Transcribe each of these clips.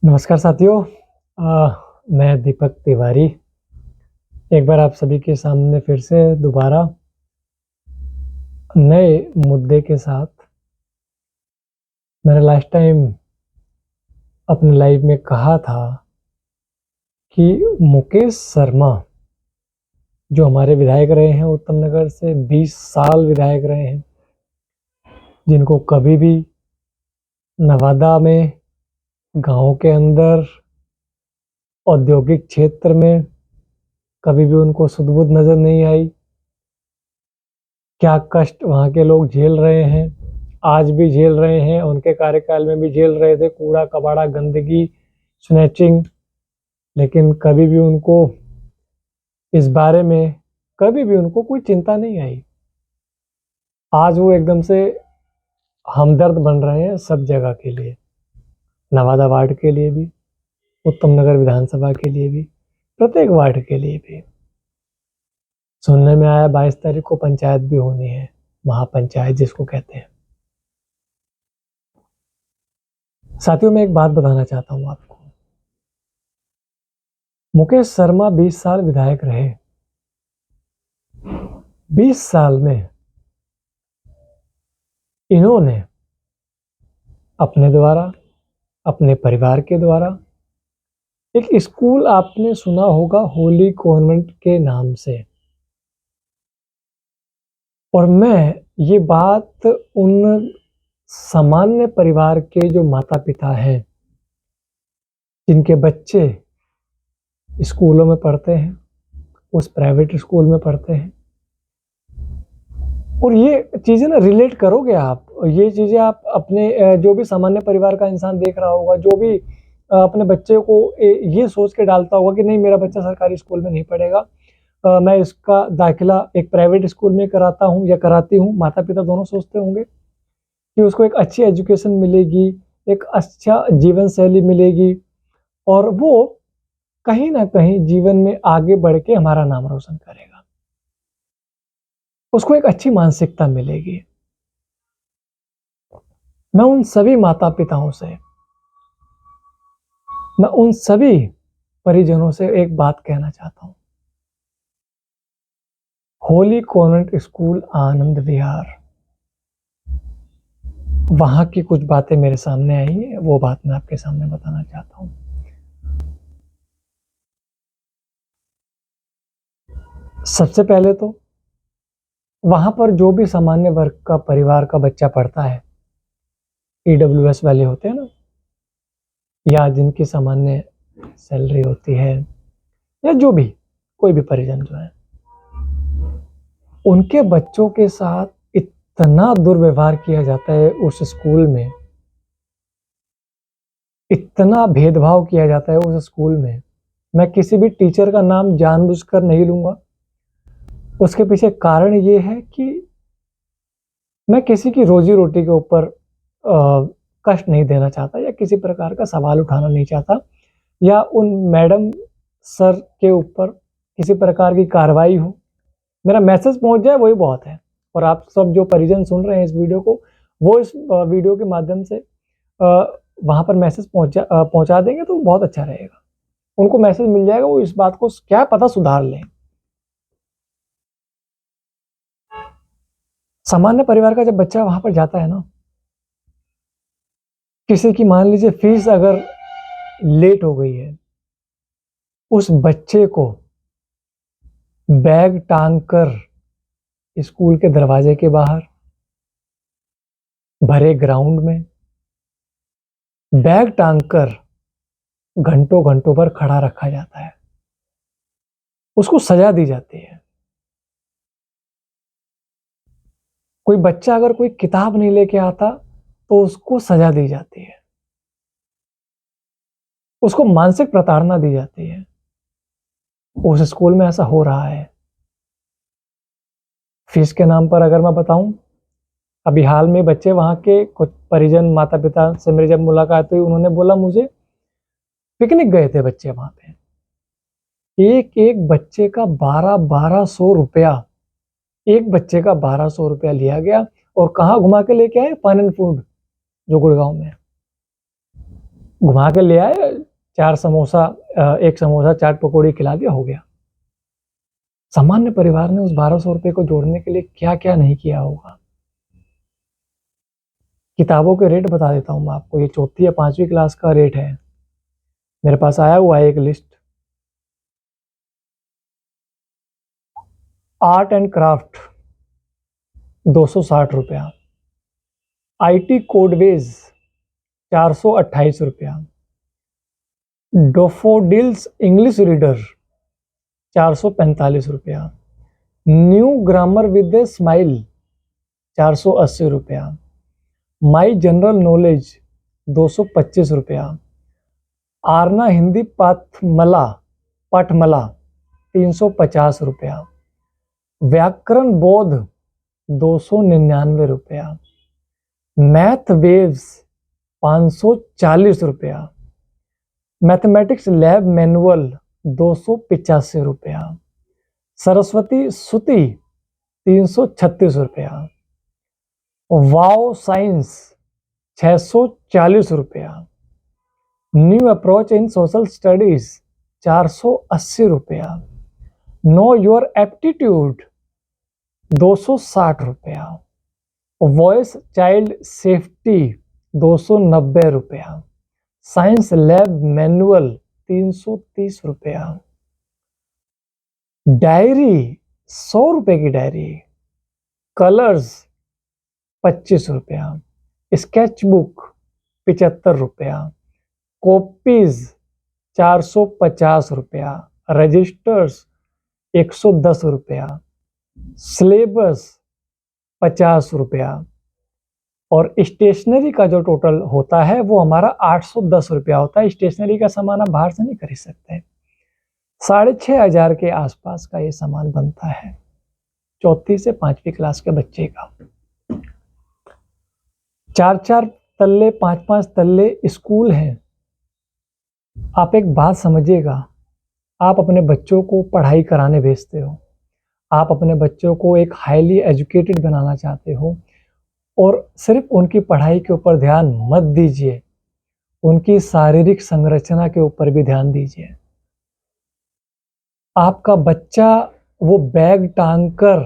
नमस्कार साथियों। मैं दीपक तिवारी एक बार आप सभी के सामने फिर से दोबारा नए मुद्दे के साथ। मैंने लास्ट टाइम अपने लाइफ में कहा था कि मुकेश शर्मा जो हमारे विधायक रहे हैं उत्तम नगर से 20 साल विधायक रहे हैं, जिनको कभी भी नवादा में, गांव के अंदर, औद्योगिक क्षेत्र में कभी भी उनको सुध-बुध नजर नहीं आई। क्या कष्ट वहाँ के लोग झेल रहे हैं, आज भी झेल रहे हैं, उनके कार्यकाल में भी झेल रहे थे, कूड़ा कबाड़ा, गंदगी, स्नैचिंग। लेकिन कभी भी उनको इस बारे में कोई चिंता नहीं आई। आज वो एकदम से हमदर्द बन रहे हैं सब जगह के लिए, नवादा वार्ड के लिए भी, उत्तम नगर विधानसभा के लिए भी, प्रत्येक वार्ड के लिए भी। सुनने में आया 22 तारीख को पंचायत भी होनी है, महापंचायत जिसको कहते हैं। साथियों, मैं एक बात बताना चाहता हूं आपको। मुकेश शर्मा 20 साल विधायक रहे। 20 साल में इन्होंने अपने द्वारा, अपने परिवार के द्वारा एक स्कूल, आपने सुना होगा, होली कॉन्वेंट के नाम से। और मैं ये बात उन सामान्य परिवार के जो माता पिता हैं, जिनके बच्चे स्कूलों में पढ़ते हैं, उस प्राइवेट स्कूल में पढ़ते हैं, और ये चीज़ें ना रिलेट करोगे आप। ये चीज़ें आप अपने जो भी सामान्य परिवार का इंसान देख रहा होगा, जो भी अपने बच्चे को ये सोच के डालता होगा कि नहीं, मेरा बच्चा सरकारी स्कूल में नहीं पढ़ेगा, मैं इसका दाखिला एक प्राइवेट स्कूल में कराता हूँ या कराती हूँ। माता पिता दोनों सोचते होंगे कि उसको एक अच्छी एजुकेशन मिलेगी, एक अच्छा जीवन शैली मिलेगी, और वो कहीं ना कहीं जीवन में आगे बढ़ के हमारा नाम रोशन करेगा, उसको एक अच्छी मानसिकता मिलेगी। मैं उन सभी माता पिताओं से, मैं उन सभी परिजनों से एक बात कहना चाहता हूं। होली कॉन्वेंट स्कूल आनंद विहार, वहां की कुछ बातें मेरे सामने आई है, वो बात मैं आपके सामने बताना चाहता हूं। सबसे पहले तो वहां पर जो भी सामान्य वर्ग का परिवार का बच्चा पढ़ता है, ईडब्ल्यूएस वाले होते हैं ना, या जिनकी सामान्य सैलरी होती है, या जो भी कोई भी परिजन जो है, उनके बच्चों के साथ इतना दुर्व्यवहार किया जाता है उस स्कूल में, इतना भेदभाव किया जाता है उस स्कूल में। मैं किसी भी टीचर का नाम जानबूझकर नहीं लूंगा। उसके पीछे कारण ये है कि मैं किसी की रोजी रोटी के ऊपर कष्ट नहीं देना चाहता, या किसी प्रकार का सवाल उठाना नहीं चाहता, या उन मैडम सर के ऊपर किसी प्रकार की कार्रवाई हो। मेरा मैसेज पहुंच जाए वही बहुत है। और आप सब जो परिजन सुन रहे हैं इस वीडियो को, वो इस वीडियो के माध्यम से वहां पर मैसेज पहुंचा देंगे तो बहुत अच्छा रहेगा। उनको मैसेज मिल जाएगा, वो इस बात को क्या पता सुधार लें। सामान्य परिवार का जब बच्चा वहां पर जाता है ना, किसी की मान लीजिए फीस अगर लेट हो गई है, उस बच्चे को बैग टांग कर स्कूल के दरवाजे के बाहर, भरे ग्राउंड में बैग टांग कर घंटों घंटों पर खड़ा रखा जाता है, उसको सजा दी जाती है। कोई बच्चा अगर कोई किताब नहीं लेके आता तो उसको सजा दी जाती है, उसको मानसिक प्रताड़ना दी जाती है। उस स्कूल में ऐसा हो रहा है। फीस के नाम पर अगर मैं बताऊं, अभी हाल में बच्चे वहां के कुछ परिजन माता पिता से मेरी जब मुलाकात हुई, उन्होंने बोला मुझे, पिकनिक गए थे बच्चे वहां पे, एक एक बच्चे का 1200 रुपया, एक बच्चे का 1200 रुपया लिया गया। और कहाँ घुमा के लेके आए? फन एंड फूड, जो गुड़गांव में है। घुमा के ले आए, 4 समोसा, 1 समोसा चाट पकौड़ी खिला दिया, हो गया। सामान्य परिवार ने उस 1200 रुपए को जोड़ने के लिए क्या क्या नहीं किया होगा। किताबों के रेट बता देता हूँ मैं आपको, ये 4th या 5वीं क्लास का रेट है, मेरे पास आया हुआ है एक लिस्ट। आर्ट एंड क्राफ्ट 260 रुपया, IT कोडवेज 428 रुपया, डोफोडिल्स इंग्लिश रीडर 445 रुपया, new grammar with a smile 480 रुपया, माई जनरल नॉलेज 225 रुपया, आरना हिंदी पाठमला 350 रुपया, व्याकरण बोध 299 रुपया, मैथ वेव्स 540 रुपया, मैथमेटिक्स लैब मैनुअल 285 रुपया, सरस्वती सुति 336 रुपया, वाव साइंस 640 रुपया, new approach in social studies 480 रुपया, नो योर एप्टीट्यूड 260 रुपया, वॉइस चाइल्ड सेफ्टी 290 रुपया, साइंस लैब मैनुअल 330 रुपया, डायरी 100 रुपए की डायरी, कलर्स 25 रुपया, स्केच बुक 75 रुपया, कॉपीज 450 रुपया, रजिस्टर्स 110 रुपया, सिलेबस 50 रुपया, और स्टेशनरी का जो टोटल होता है वो हमारा 810 रुपया होता है। स्टेशनरी का सामान आप बाहर से नहीं खरीद सकते। 6500 के आसपास का ये सामान बनता है 4th से 5वीं क्लास के बच्चे का। 4-4 तल्ले 5-5 तल्ले स्कूल हैं। आप एक बात समझिएगा, आप अपने बच्चों को पढ़ाई कराने भेजते हो, आप अपने बच्चों को एक हाईली एजुकेटेड बनाना चाहते हो, और सिर्फ उनकी पढ़ाई के ऊपर ध्यान मत दीजिए, उनकी शारीरिक संरचना के ऊपर भी ध्यान दीजिए। आपका बच्चा वो बैग टांगकर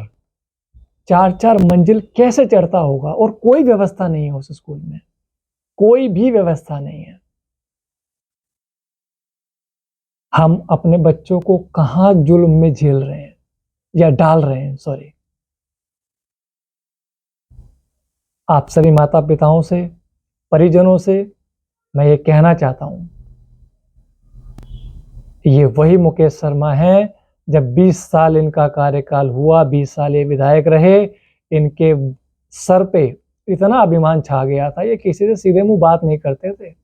4-4 मंजिल कैसे चढ़ता होगा, और कोई व्यवस्था नहीं है उस स्कूल में, कोई भी व्यवस्था नहीं है। हम अपने बच्चों को कहां जुल्म में झेल रहे हैं या डाल रहे हैं, सॉरी। आप सभी माता पिताओं से, परिजनों से मैं ये कहना चाहता हूं, ये वही मुकेश शर्मा हैं जब 20 साल इनका कार्यकाल हुआ, 20 साल ये विधायक रहे, इनके सर पे इतना अभिमान छा गया था, ये किसी से सीधे मुंह बात नहीं करते थे।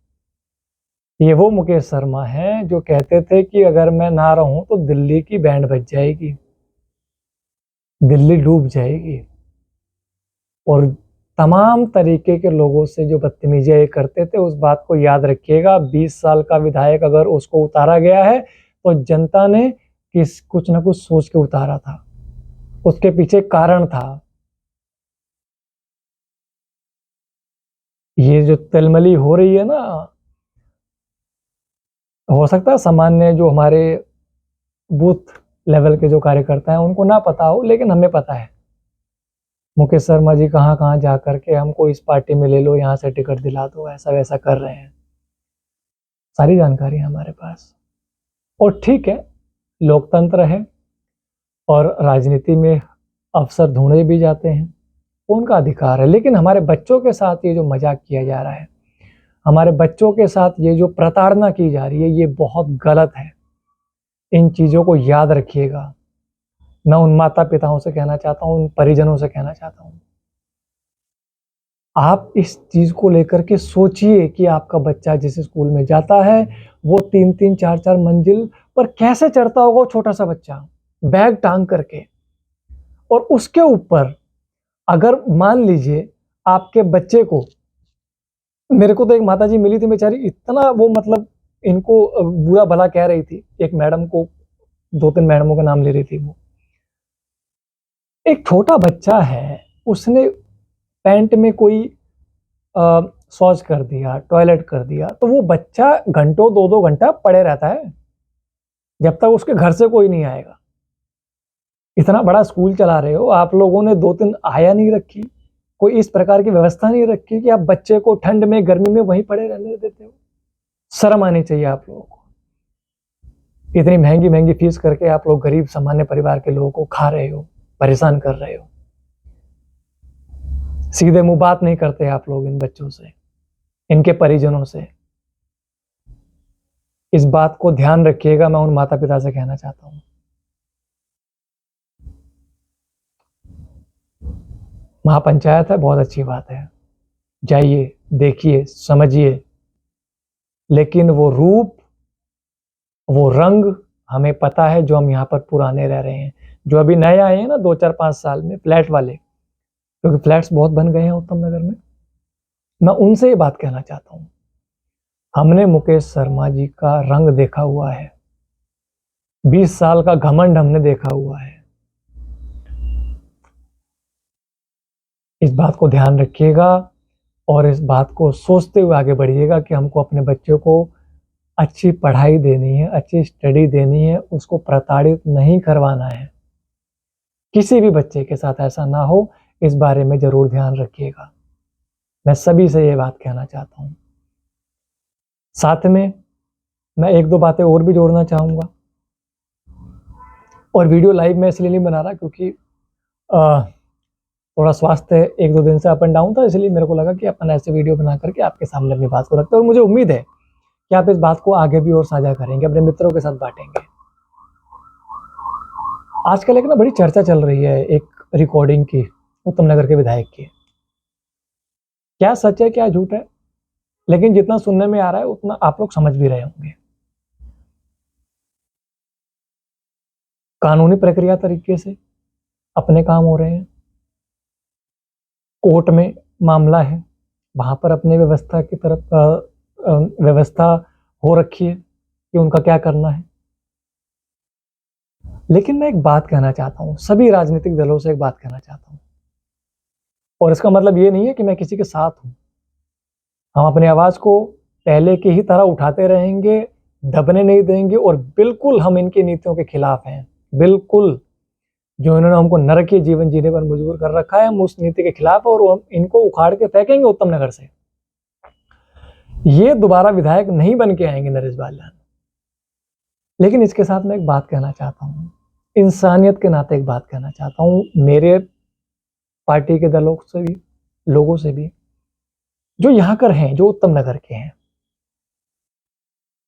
ये वो मुकेश शर्मा हैं जो कहते थे कि अगर मैं ना रहूं तो दिल्ली की बैंड बज जाएगी, दिल्ली डूब जाएगी। और तमाम तरीके के लोगों से जो बदतमीजियां ये करते थे, उस बात को याद रखिएगा। 20 साल का विधायक अगर उसको उतारा गया है तो जनता ने कुछ ना कुछ सोच के उतारा था, उसके पीछे कारण था। ये जो तिलमली हो रही है ना, हो सकता है सामान्य जो हमारे बूथ लेवल के जो कार्यकर्ता हैं उनको ना पता हो, लेकिन हमें पता है मुकेश शर्मा जी कहाँ कहाँ जा करके हमको इस पार्टी में ले लो, यहाँ से टिकट दिला दो, ऐसा वैसा कर रहे हैं। सारी जानकारी है हमारे पास। और ठीक है, लोकतंत्र है और राजनीति में अफसर ढूंढे भी जाते हैं, उनका अधिकार है, लेकिन हमारे बच्चों के साथ ये जो मजाक किया जा रहा है, हमारे बच्चों के साथ ये जो प्रताड़ना की जा रही है, ये बहुत गलत है। इन चीज़ों को याद रखिएगा। मैं उन माता पिताओं से कहना चाहता हूँ, उन परिजनों से कहना चाहता हूँ, आप इस चीज़ को लेकर के सोचिए कि आपका बच्चा जिस स्कूल में जाता है वो 3-3 4-4 मंजिल पर कैसे चढ़ता होगा, वो छोटा सा बच्चा बैग टांग करके। और उसके ऊपर अगर मान लीजिए आपके बच्चे को, मेरे को तो एक माताजी मिली थी बेचारी, इतना वो मतलब इनको बुरा भला कह रही थी, एक मैडम को, 2-3 मैडमों का नाम ले रही थी। वो एक छोटा बच्चा है, उसने पैंट में कोई शौच कर दिया, टॉयलेट कर दिया, तो वो बच्चा घंटों 2-2 घंटा पड़े रहता है जब तक उसके घर से कोई नहीं आएगा। इतना बड़ा स्कूल चला रहे हो, आप लोगों ने 2-3 आया नहीं रखी, कोई इस प्रकार की व्यवस्था नहीं रखी कि आप बच्चे को ठंड में, गर्मी में वहीं पड़े रहने देते हो। शर्म आनी चाहिए आप लोगों को। इतनी महंगी फीस करके आप लोग गरीब सामान्य परिवार के लोगों को खा रहे हो, परेशान कर रहे हो। सीधे मुंह बात नहीं करते आप लोग इन बच्चों से, इनके परिजनों से। इस बात को ध्यान रखिएगा, मैं उन माता पिता से कहना चाहता हूं। महापंचायत है, बहुत अच्छी बात है, जाइए, देखिए, समझिए, लेकिन वो रूप, वो रंग हमें पता है जो हम यहाँ पर पुराने रह रहे हैं। जो अभी नए आए हैं ना 2-4-5 साल में, फ्लैट वाले, क्योंकि फ्लैट्स बहुत बन गए हैं उत्तम नगर में, मैं उनसे ये बात कहना चाहता हूं। हमने मुकेश शर्मा जी का रंग देखा हुआ है, 20 साल का घमंड हमने देखा हुआ है। इस बात को ध्यान रखिएगा और इस बात को सोचते हुए आगे बढ़िएगा कि हमको अपने बच्चों को अच्छी पढ़ाई देनी है, अच्छी स्टडी देनी है, उसको प्रताड़ित नहीं करवाना है। किसी भी बच्चे के साथ ऐसा ना हो, इस बारे में जरूर ध्यान रखिएगा। मैं सभी से ये बात कहना चाहता हूं। साथ में मैं 1-2 बातें और भी जोड़ना चाहूंगा, और वीडियो लाइव में इसलिए नहीं बना रहा क्योंकि थोड़ा स्वास्थ्य 1-2 दिन से अप एंड डाउन था, इसलिए मेरे को लगा कि अपन ऐसे वीडियो बना करके आपके सामने अपनी बात को रखते हैं, और मुझे उम्मीद है कि आप इस बात को आगे भी और साझा करेंगे, अपने मित्रों के साथ बांटेंगे। आजकल एक ना बड़ी चर्चा चल रही है एक रिकॉर्डिंग की, उत्तम नगर के विधायक की। क्या सच है क्या झूठ है, लेकिन जितना सुनने में आ रहा है उतना आप लोग समझ भी रहे होंगे। कानूनी प्रक्रिया तरीके से अपने काम हो रहे हैं, कोर्ट में मामला है, वहां पर अपने व्यवस्था की तरफ व्यवस्था हो रखी है कि उनका क्या करना है। लेकिन मैं एक बात कहना चाहता हूं, सभी राजनीतिक दलों से एक बात कहना चाहता हूं, और इसका मतलब ये नहीं है कि मैं किसी के साथ हूं। हम अपनी आवाज को पहले की ही तरह उठाते रहेंगे, दबने नहीं देंगे, और बिल्कुल हम इनकी नीतियों के खिलाफ हैं। बिल्कुल, जो इन्होंने हमको नरकीय जीवन जीने पर मजबूर कर रखा है, हम उस नीति के खिलाफ, और हम इनको उखाड़ के फेंकेंगे उत्तम नगर से। ये दोबारा विधायक नहीं बन के आएंगे नरेश बाल्यान। लेकिन इसके साथ मैं एक बात कहना चाहता हूं, इंसानियत के नाते एक बात कहना चाहता हूं, मेरे पार्टी के दलों से भी, लोगों से भी, जो यहां कर हैं, जो उत्तम नगर के हैं,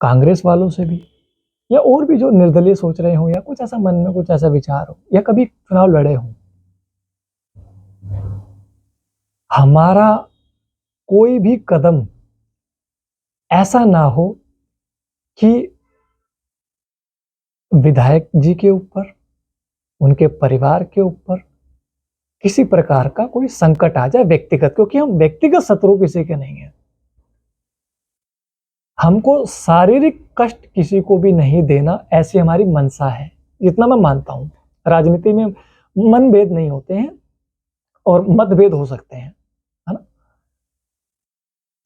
कांग्रेस वालों से भी, या और भी जो निर्दलीय सोच रहे हो, या कुछ ऐसा मन में कुछ ऐसा विचार हो, या कभी चुनाव लड़े हो, हमारा कोई भी कदम ऐसा ना हो कि विधायक जी के ऊपर, उनके परिवार के ऊपर किसी प्रकार का कोई संकट आ जाए व्यक्तिगत, क्योंकि हम व्यक्तिगत शत्रु किसी के नहीं है। हमको शारीरिक कष्ट किसी को भी नहीं देना, ऐसी हमारी मंशा है, जितना मैं मानता हूं। राजनीति में मनभेद नहीं होते हैं और मतभेद हो सकते हैं, है ना।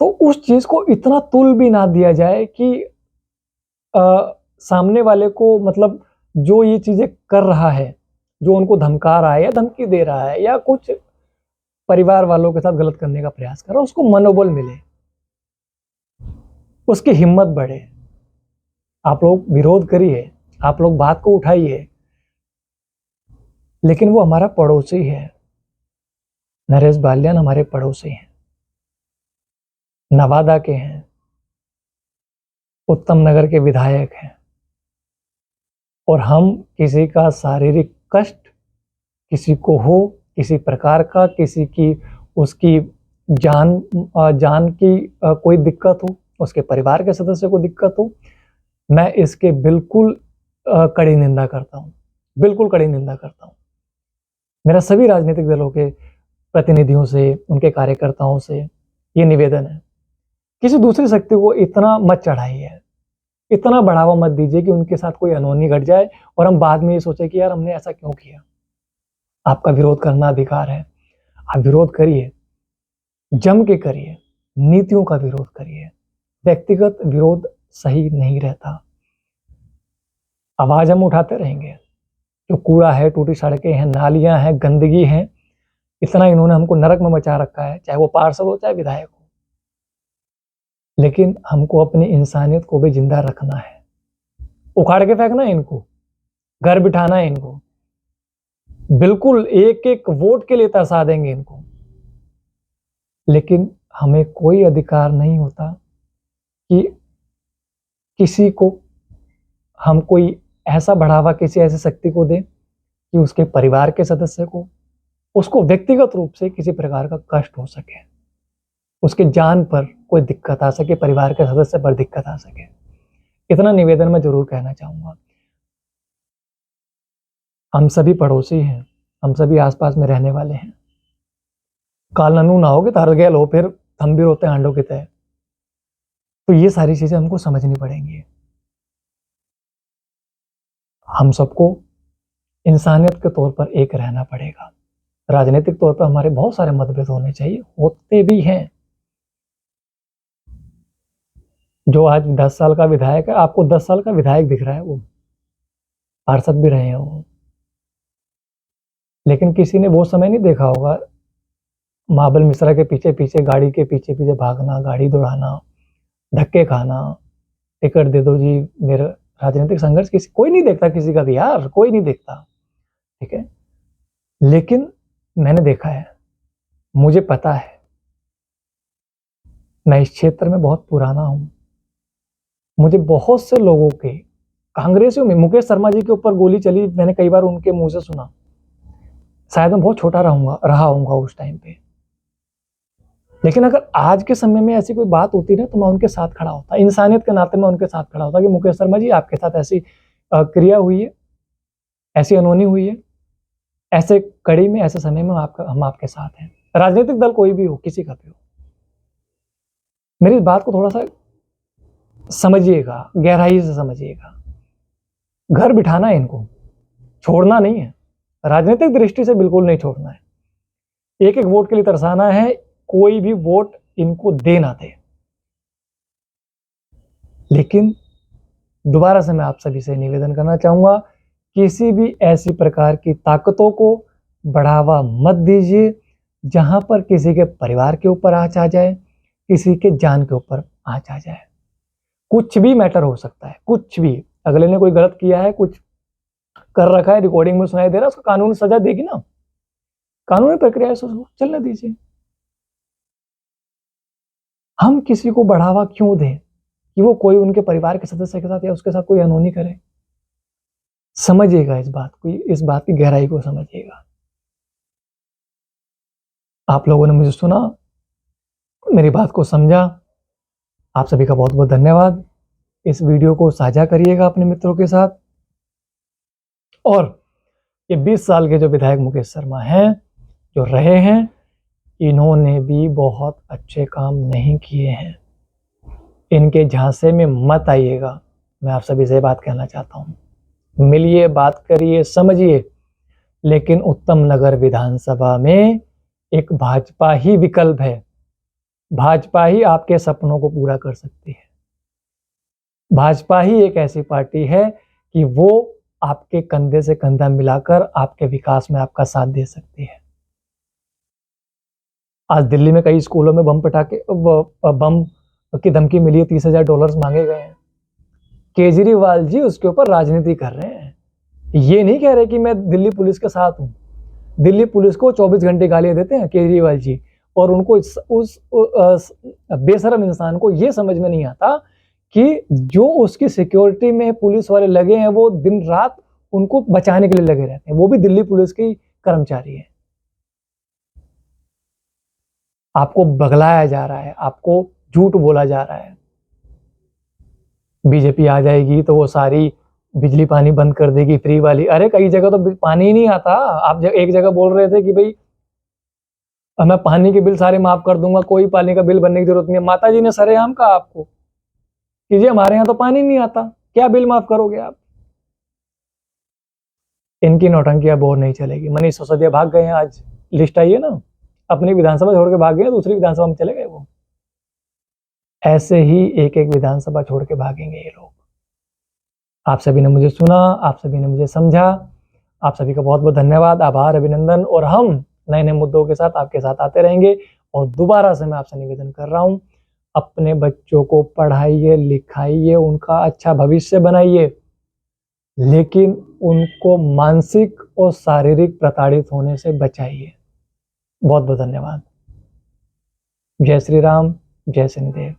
तो उस चीज को इतना तुल भी ना दिया जाए कि सामने वाले को, मतलब जो ये चीजें कर रहा है, जो उनको धमका रहा है या धमकी दे रहा है, या कुछ परिवार वालों के साथ गलत करने का प्रयास कर रहा है, उसको मनोबल मिले, उसकी हिम्मत बढ़े। आप लोग विरोध करिए, आप लोग बात को उठाइए, लेकिन वो हमारा पड़ोसी है। नरेश बाल्यान हमारे पड़ोसी हैं, नवादा के हैं, उत्तम नगर के विधायक हैं, और हम किसी का शारीरिक कष्ट किसी को हो, किसी प्रकार का, किसी की उसकी जान की कोई दिक्कत हो, उसके परिवार के सदस्य को दिक्कत हो, मैं इसके बिल्कुल कड़ी निंदा करता हूं, बिल्कुल कड़ी निंदा करता हूं। मेरा सभी राजनीतिक दलों के प्रतिनिधियों से, उनके कार्यकर्ताओं से ये निवेदन है, किसी दूसरी शक्ति को इतना मत चढ़ाइए, इतना बढ़ावा मत दीजिए कि उनके साथ कोई अनहोनी घट जाए और हम बाद में ये सोचे कि यार हमने ऐसा क्यों किया। आपका विरोध करना अधिकार है, आप विरोध करिए, जम के करिए, नीतियों का विरोध करिए। व्यक्तिगत विरोध सही नहीं रहता। आवाज हम उठाते रहेंगे। जो कूड़ा है, टूटी सड़कें हैं, नालियां हैं, गंदगी है, इतना इन्होंने हमको नरक में मचा रखा है, चाहे वो पार्षद हो चाहे विधायक हो। लेकिन हमको अपनी इंसानियत को भी जिंदा रखना है। उखाड़ के फेंकना है इनको, घर बिठाना है इनको, बिल्कुल एक एक वोट के लिए तरसा देंगे इनको। लेकिन हमें कोई अधिकार नहीं होता कि किसी को हम कोई ऐसा बढ़ावा किसी ऐसी शक्ति को दें कि उसके परिवार के सदस्य को, उसको व्यक्तिगत रूप से किसी प्रकार का कष्ट हो सके, उसके जान पर कोई दिक्कत आ सके, परिवार के सदस्य पर दिक्कत आ सके। इतना निवेदन मैं जरूर कहना चाहूंगा। हम सभी पड़ोसी हैं, हम सभी आसपास में रहने वाले हैं। काल ननू ना हो कि तार गैल हो, फिर हम भी रोते हांडों की तरह। तो ये सारी चीजें हमको समझनी पड़ेंगी। हम सबको इंसानियत के तौर पर एक रहना पड़ेगा। राजनीतिक तौर पर हमारे बहुत सारे मतभेद होने चाहिए, होते भी हैं। जो आज 10 साल का विधायक है, आपको 10 साल का विधायक दिख रहा है, वो पार्षद भी रहे हैं वो। लेकिन किसी ने वो समय नहीं देखा होगा, महाबल मिश्रा के पीछे पीछे, गाड़ी के पीछे पीछे भागना, गाड़ी दौड़ाना, धक्के खाना, टिकट दे दो जी। मेरा राजनीतिक संघर्ष किसी कोई नहीं देखता, किसी का भी यार कोई नहीं देखता, ठीक है। लेकिन मैंने देखा है, मुझे पता है, मैं इस क्षेत्र में बहुत पुराना हूं। मुझे बहुत से लोगों के, कांग्रेसियों में मुकेश शर्मा जी के ऊपर गोली चली, मैंने कई बार उनके मुंह से सुना। शायद मैं बहुत छोटा रहा हूंगा उस टाइम पे। लेकिन अगर आज के समय में ऐसी कोई बात होती ना, तो मैं उनके साथ खड़ा होता, इंसानियत के नाते मैं उनके साथ खड़ा होता कि मुकेश शर्मा जी, आपके साथ ऐसी क्रिया हुई है, ऐसी अनहोनी हुई है, ऐसे कड़ी में, ऐसे समय में हम आपके साथ हैं। राजनीतिक दल कोई भी हो, किसी का भी हो। मेरी इस बात को थोड़ा सा समझिएगा, गहराई से समझिएगा। घर बिठाना है इनको, छोड़ना नहीं है। राजनीतिक दृष्टि से बिल्कुल नहीं छोड़ना है। एक एक वोट के लिए तरसाना है, कोई भी वोट इनको दे ना दे। लेकिन दोबारा से मैं आप सभी से निवेदन करना चाहूंगा, किसी भी ऐसी प्रकार की ताकतों को बढ़ावा मत दीजिए जहां पर किसी के परिवार के ऊपर आंच आ जाए, किसी के जान के ऊपर आंच आ जाए। कुछ भी मैटर हो सकता है, कुछ भी। अगले ने कोई गलत किया है, कुछ कर रखा है, रिकॉर्डिंग में सुनाई दे रहा है, उसको कानूनी सजा देगी ना, कानूनी प्रक्रिया से उसको चलने दीजिए। हम किसी को बढ़ावा क्यों दें कि वो कोई उनके परिवार के सदस्य के साथ या उसके साथ कोई अनहोनी करे। समझिएगा इस बात को, इस बात की गहराई को समझिएगा। आप लोगों ने मुझे सुना, मेरी बात को समझा, आप सभी का बहुत बहुत धन्यवाद। इस वीडियो को साझा करिएगा अपने मित्रों के साथ। और ये 20 साल के जो विधायक मुकेश शर्मा हैं, जो रहे हैं, इन्होंने भी बहुत अच्छे काम नहीं किए हैं। इनके झांसे में मत आइएगा, मैं आप सभी से बात कहना चाहता हूं। मिलिए, बात करिए, समझिए। लेकिन उत्तम नगर विधानसभा में एक भाजपा ही विकल्प है। भाजपा ही आपके सपनों को पूरा कर सकती है। भाजपा ही एक ऐसी पार्टी है कि वो आपके कंधे से कंधा मिलाकर आपके विकास में आपका साथ दे सकती है। आज दिल्ली में कई स्कूलों में बम की धमकी मिली है, $30,000 मांगे गए हैं। केजरीवाल जी उसके ऊपर राजनीति कर रहे हैं। ये नहीं कह रहे कि मैं दिल्ली पुलिस के साथ हूं। दिल्ली पुलिस को 24 घंटे गालियां देते हैं केजरीवाल जी, और उनको उस बेशरम इंसान को ये समझ में नहीं आता कि जो उसकी सिक्योरिटी में पुलिस वाले लगे हैं, वो दिन रात उनको बचाने के लिए लगे रहते हैं। वो भी दिल्ली पुलिस के कर्मचारी हैं। आपको बगलाया जा रहा है, आपको झूठ बोला जा रहा है। बीजेपी आ जाएगी तो वो सारी बिजली पानी बंद कर देगी, फ्री वाली। अरे कई जगह तो पानी ही नहीं आता। आप एक जगह बोल रहे थे कि भाई मैं पानी के बिल सारे माफ कर दूंगा, कोई पानी का बिल भरने की जरूरत नहीं है। माता जी ने सरेआम कहा आपको कि जी हमारे यहाँ तो पानी नहीं आता, क्या बिल माफ करोगे आप। इनकी नौटंकी अब और नहीं चलेगी। मनीष सिसोदिया भाग गए हैं, आज लिस्ट आई है ना, अपनी विधानसभा छोड़ के भाग गए, दूसरी विधानसभा में चले गए वो। ऐसे ही एक एक विधानसभा छोड़ के भागेंगे ये लोग। आप सभी ने मुझे सुना, आप सभी ने मुझे समझा, आप सभी का बहुत बहुत धन्यवाद, आभार, अभिनंदन। और हम नए नए मुद्दों के साथ आपके साथ आते रहेंगे। और दोबारा से मैं आपसे निवेदन कर रहा हूं, अपने बच्चों को पढ़ाइए, लिखाइए, उनका अच्छा भविष्य बनाइए, लेकिन उनको मानसिक और शारीरिक प्रताड़ित होने से बचाइए। बहुत बहुत धन्यवाद। जय श्री राम, जय शनिदेव।